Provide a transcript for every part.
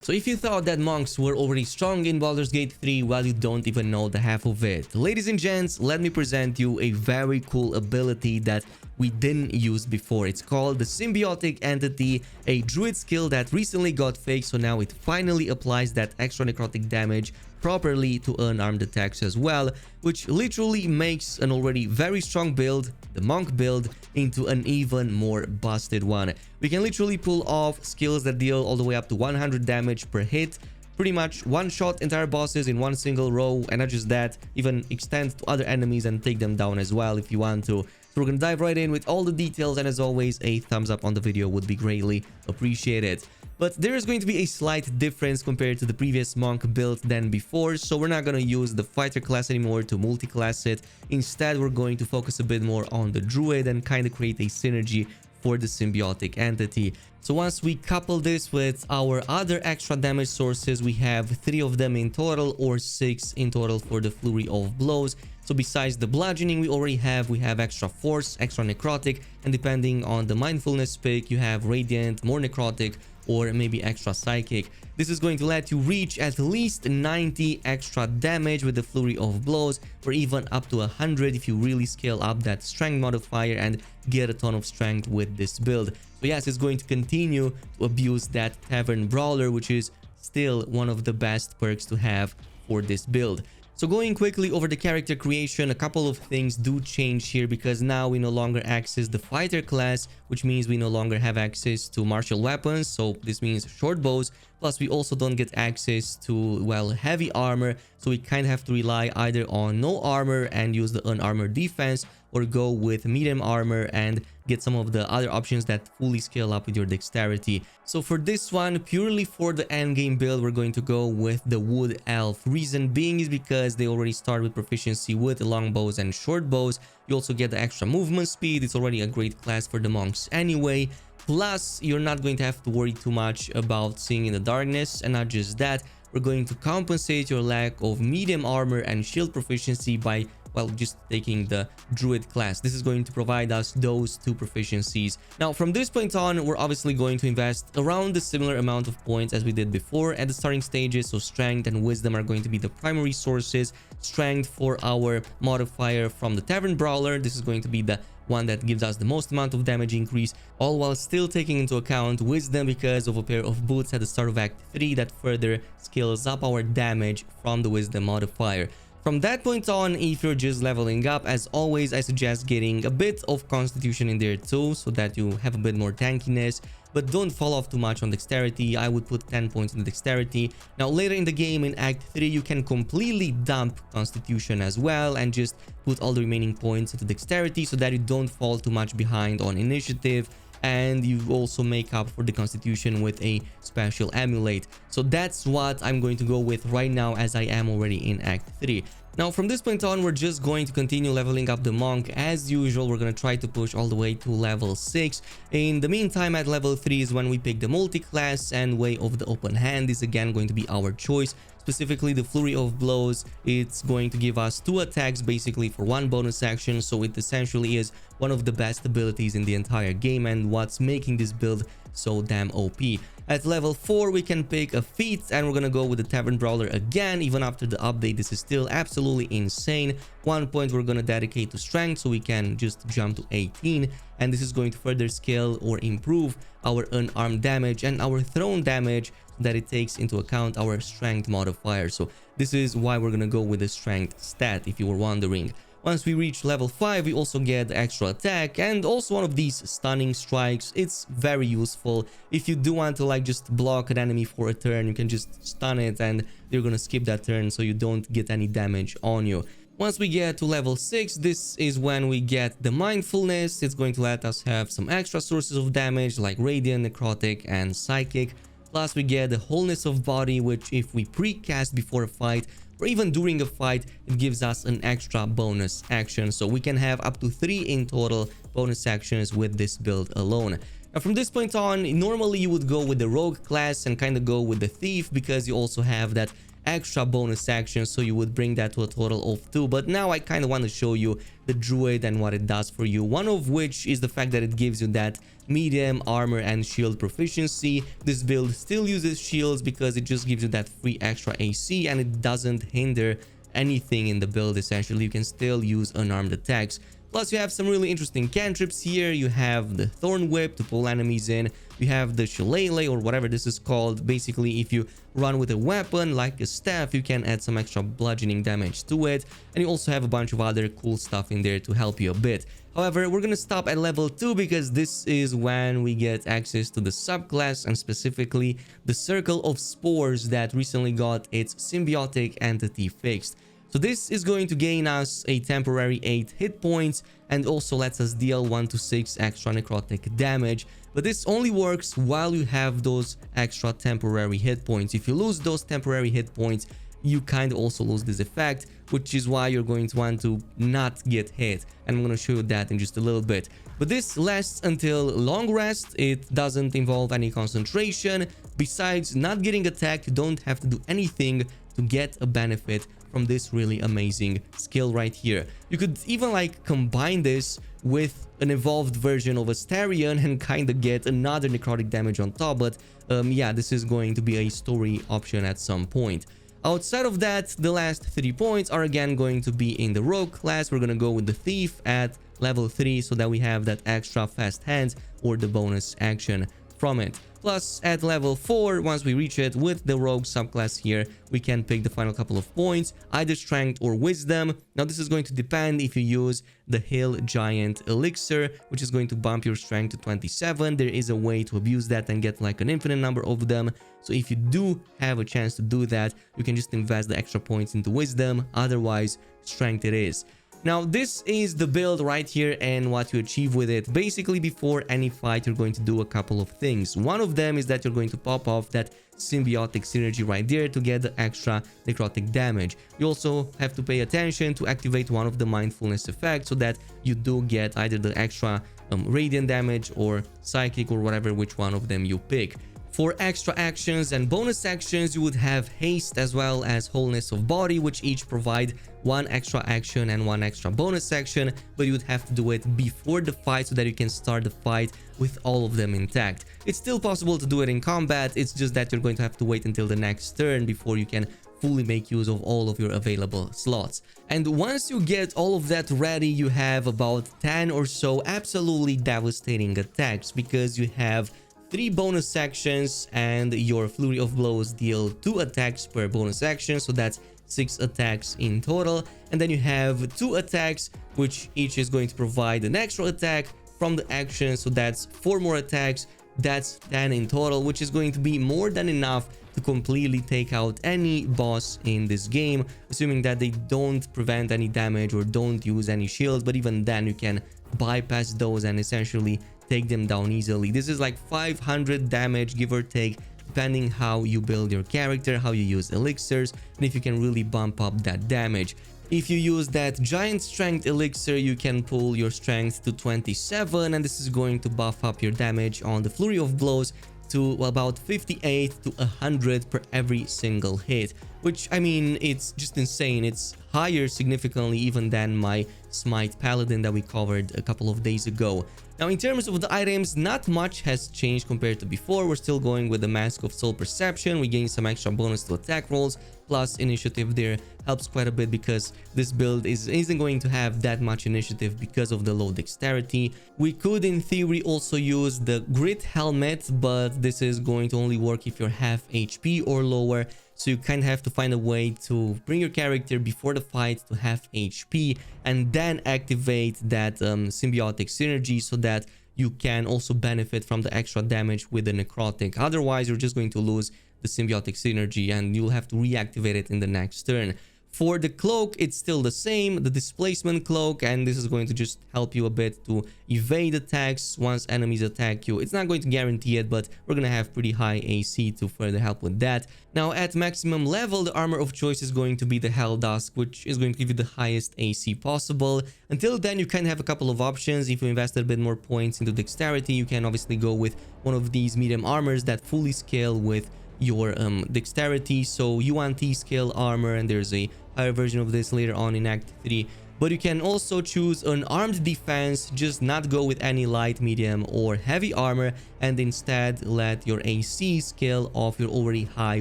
So if you thought that monks were already strong in Baldur's Gate 3, well, you don't even know the half of it. Ladies and gents, let me present you a very cool ability that we didn't use before. It's called the Symbiotic Entity, a druid skill that recently got fixed, so now it finally applies that extra necrotic damage properly to unarmed attacks as well, which literally makes an already very strong build, the monk build, into an even more busted one. We can literally pull off skills that deal all the way up to 100 damage per hit, pretty much one-shot entire bosses in one single row, and not just that, even extend to other enemies and take them down as well if you want to. So we're gonna dive right in with all the details, and as always, a thumbs up on the video would be greatly appreciated. But there is going to be a slight difference compared to the previous monk build than before, so we're not going to use the fighter class anymore to multi-class it. Instead, we're going to focus a bit more on the druid and kind of create a synergy for the symbiotic entity. So once we couple this with our other extra damage sources, we have 3 of them in total, or 6 in total for the flurry of blows. So besides the bludgeoning we have extra force, extra necrotic, and depending on the mindfulness pick, you have radiant, more necrotic, or maybe extra psychic. This is going to let you reach at least 90 extra damage with the flurry of blows, or even up to 100 if you really scale up that strength modifier and get a ton of strength with this build. So yes, it's going to continue to abuse that tavern brawler, which is still one of the best perks to have for this build. So going quickly over the character creation, a couple of things do change here, because now we no longer access the fighter class, which means we no longer have access to martial weapons, so this means short bows. Plus we also don't get access to, well, heavy armor, so we kind of have to rely either on no armor and use the unarmored defense, or go with medium armor and get some of the other options that fully scale up with your dexterity. So for this one, purely for the endgame build, we're going to go with the wood elf. Reason being is because they already start with proficiency with long bows and short bows. You also get the extra movement speed. It's already a great class for the monks anyway. Plus, you're not going to have to worry too much about seeing in the darkness, and not just that, we're going to compensate your lack of medium armor and shield proficiency by, well, just taking the druid class. This is going to provide us those 2 proficiencies. Now from this point on, we're obviously going to invest around the similar amount of points as we did before at the starting stages. So strength and wisdom are going to be the primary sources. Strength for our modifier from the tavern brawler. This is going to be the one that gives us the most amount of damage increase, all while still taking into account wisdom because of a pair of boots at the start of Act 3 that further scales up our damage from the wisdom modifier. From that point on, if you're just leveling up, as always, I suggest getting a bit of constitution in there too, so that you have a bit more tankiness, but don't fall off too much on dexterity. I would put 10 points in dexterity. Now later in the game in Act 3, you can completely dump constitution as well and just put all the remaining points into dexterity so that you don't fall too much behind on initiative, and you also make up for the constitution with a special emulate. So that's what I'm going to go with right now, as I am already in Act 3. Now from this point on, we're just going to continue leveling up the monk as usual. We're going to try to push all the way to level 6. In the meantime, at level 3 is when we pick the multi-class, and Way of the Open Hand is again going to be our choice. Specifically the flurry of blows, it's going to give us 2 attacks basically for 1 bonus action, so it essentially is one of the best abilities in the entire game and what's making this build so damn OP. At level 4 we can pick a feat, and we're gonna go with the tavern brawler again. Even after the update, this is still absolutely insane. 1 point we're gonna dedicate to strength, so we can just jump to 18, and this is going to further scale or improve our unarmed damage and our thrown damage, that it takes into account our strength modifier. So this is why we're gonna go with the strength stat, if you were wondering. Once we reach level 5, we also get the extra attack and also one of these stunning strikes. It's very useful. If you do want to like just block an enemy for a turn, you can just stun it and they're gonna skip that turn so you don't get any damage on you. Once we get to level 6, this is when we get the mindfulness. It's going to let us have some extra sources of damage like radiant, necrotic, and psychic. Plus we get the wholeness of body, which if we pre-cast before a fight or even during a fight, it gives us an extra bonus action. So we can have up to 3 in total bonus actions with this build alone. Now from this point on, normally you would go with the rogue class and kind of go with the thief because you also have that extra bonus action, so you would bring that to a total of 2. But now I kind of want to show you the druid and what it does for you, one of which is the fact that it gives you that medium armor and shield proficiency. This build still uses shields because it just gives you that free extra AC, and it doesn't hinder anything in the build. Essentially, you can still use unarmed attacks. Plus, you have some really interesting cantrips here. You have the Thorn Whip to pull enemies in. You have the Shillelagh, or whatever this is called. Basically, if you run with a weapon like a staff, you can add some extra bludgeoning damage to it. And you also have a bunch of other cool stuff in there to help you a bit. However, we're gonna stop at level 2 because this is when we get access to the subclass, and specifically the Circle of Spores that recently got its symbiotic entity fixed. So this is going to gain us a temporary 8 hit points and also lets us deal 1 to 6 extra necrotic damage. But this only works while you have those extra temporary hit points. If you lose those temporary hit points, you kind of also lose this effect, which is why you're going to want to not get hit. And I'm going to show you that in just a little bit. But this lasts until long rest. It doesn't involve any concentration. Besides not getting attacked, you don't have to do anything to get a benefit from this really amazing skill right here. You could even like combine this with an evolved version of Astarion and kind of get another necrotic damage on top. But yeah, this is going to be a story option at some point. Outside of that, the last 3 points are again going to be in the rogue class. We're gonna go with the thief at level 3 so that we have that extra fast hands or the bonus action from it. Plus, at level 4, once we reach it with the rogue subclass here, we can pick the final couple of points, either strength or wisdom. Now, this is going to depend if you use the Hill Giant Elixir, which is going to bump your strength to 27. There is a way to abuse that and get like an infinite number of them. So if you do have a chance to do that, you can just invest the extra points into wisdom. Otherwise, strength it is. Now, this is the build right here and what you achieve with it. Basically, before any fight, you're going to do a couple of things. One of them is that you're going to pop off that symbiotic synergy right there to get the extra necrotic damage. You also have to pay attention to activate one of the mindfulness effects so that you do get either the extra radiant damage or psychic or whatever, which one of them you pick. For extra actions and bonus actions, you would have haste as well as wholeness of body, which each provide 1 extra action and 1 extra bonus action, but you would have to do it before the fight so that you can start the fight with all of them intact. It's still possible to do it in combat, it's just that you're going to have to wait until the next turn before you can fully make use of all of your available slots. And once you get all of that ready, you have about 10 or so absolutely devastating attacks because you have 3 bonus actions and your Flurry of Blows deal 2 attacks per bonus action, so that's 6 attacks in total. And then you have 2 attacks, which each is going to provide an extra attack from the action, so that's 4 more attacks. That's 10 in total, which is going to be more than enough to completely take out any boss in this game, assuming that they don't prevent any damage or don't use any shields. But even then, you can bypass those and essentially take them down easily. This is like 500 damage, give or take, depending how you build your character, how you use elixirs, and if you can really bump up that damage. If you use that giant strength elixir, you can pull your strength to 27, and this is going to buff up your damage on the Flurry of Blows to about 58 to 100 per every single hit, which, I mean, it's just insane. It's higher significantly even than my Smite Paladin that we covered a couple of days ago. Now, in terms of the items, not much has changed compared to before. We're still going with the Mask of Soul Perception. We gain some extra bonus to attack rolls, plus initiative there helps quite a bit because this build isn't going to have that much initiative because of the low dexterity. We could, in theory, also use the Grit Helmet, but this is going to only work if you're half HP or lower. So you kind of have to find a way to bring your character before the fight to half HP and then activate that symbiotic synergy so that you can also benefit from the extra damage with the necrotic. Otherwise, you're just going to lose the symbiotic synergy and you'll have to reactivate it in the next turn. For the cloak, it's still the same, the displacement cloak, and this is going to just help you a bit to evade attacks once enemies attack you. It's not going to guarantee it, but we're gonna have pretty high AC to further help with that. Now, at maximum level, the armor of choice is going to be the Hell Dusk, which is going to give you the highest AC possible. Until then, you can have a couple of options. If you invest a bit more points into dexterity, you can obviously go with one of these medium armors that fully scale with your dexterity. So UNT scale armor, and there's a higher version of this later on in Act 3. But you can also choose an armed defense, just not go with any light, medium, or heavy armor, and instead let your AC scale off your already high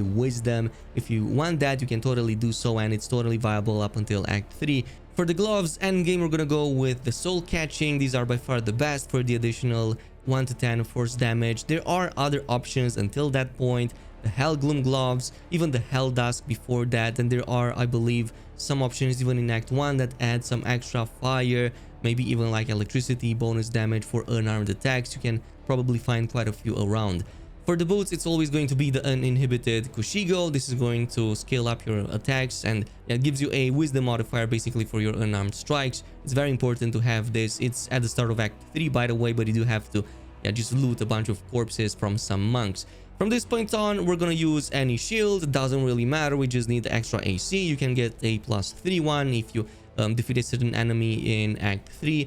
wisdom. If you want that, you can totally do so, and it's totally viable up until Act 3. For the gloves endgame, we're gonna go with the soul catching. These are by far the best for the additional 1 to 10 force damage. There are other options until that point, the Hell Gloom gloves, even the Hell Dusk before that, and there are, I believe, some options even in Act 1 that add some extra fire, maybe even like electricity bonus damage for unarmed attacks. You can probably find quite a few around. For the boots, it's always going to be the uninhibited Kushigo. This is going to scale up your attacks, and it gives you a wisdom modifier basically for your unarmed strikes. It's very important to have this. It's at the start of Act 3, by the way, but you do have to just loot a bunch of corpses from some monks. From this point on, we're gonna use any shield. Doesn't really matter, we just need the extra AC. You can get a +3 one if you defeat a certain enemy in Act 3.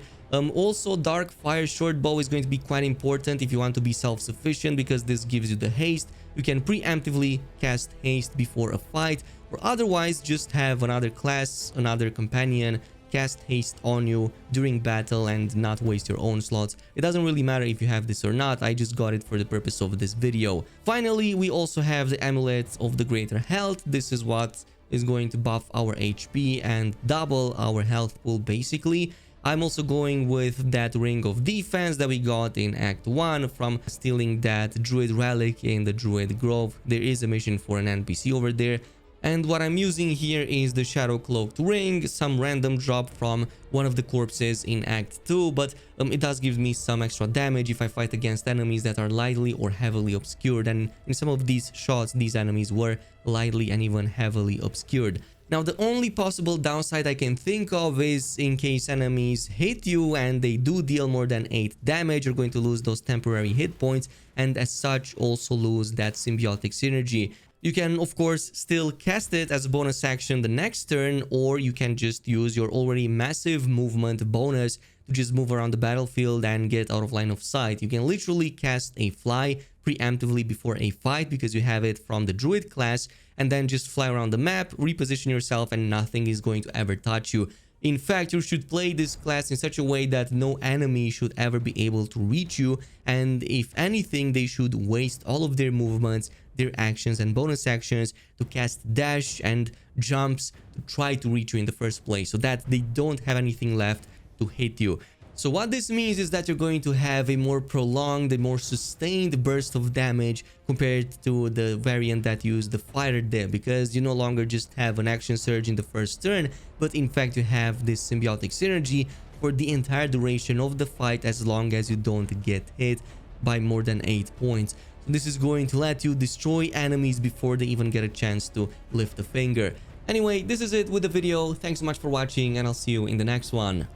Also, Dark Fire Short Bow is going to be quite important if you want to be self-sufficient, because this gives you the haste. You can preemptively cast haste before a fight, or otherwise just have another class, another companion cast haste on you during battle and not waste your own slots. It doesn't really matter if you have this or not, I just got it for the purpose of this video. Finally, we also have the Amulet of the Greater Health. This is what is going to buff our HP and double our health pool basically. I'm also going with that Ring of Defense that we got in Act 1 from stealing that Druid Relic in the Druid Grove. There is a mission for an NPC over there. And what I'm using here is the Shadow Cloaked Ring, some random drop from one of the corpses in Act 2, but it does give me some extra damage if I fight against enemies that are lightly or heavily obscured, and in some of these shots, these enemies were lightly and even heavily obscured. Now, the only possible downside I can think of is in case enemies hit you and they do deal more than 8 damage, you're going to lose those temporary hit points, and as such also lose that symbiotic synergy. You can, of course, still cast it as a bonus action the next turn, or you can just use your already massive movement bonus to just move around the battlefield and get out of line of sight. You can literally cast a fly preemptively before a fight because you have it from the Druid class, and then just fly around the map, reposition yourself, and nothing is going to ever touch you. In fact, you should play this class in such a way that no enemy should ever be able to reach you, and if anything, they should waste all of their movements, their actions and bonus actions to cast dash and jumps to try to reach you in the first place, so that they don't have anything left to hit you. So what this means is that you're going to have a more prolonged, a more sustained burst of damage compared to the variant that used the Fire Dip, because you no longer just have an action surge in the first turn, but in fact you have this symbiotic synergy for the entire duration of the fight as long as you don't get hit by more than 8 points. So this is going to let you destroy enemies before they even get a chance to lift a finger. Anyway, this is it with the video. Thanks so much for watching, and I'll see you in the next one.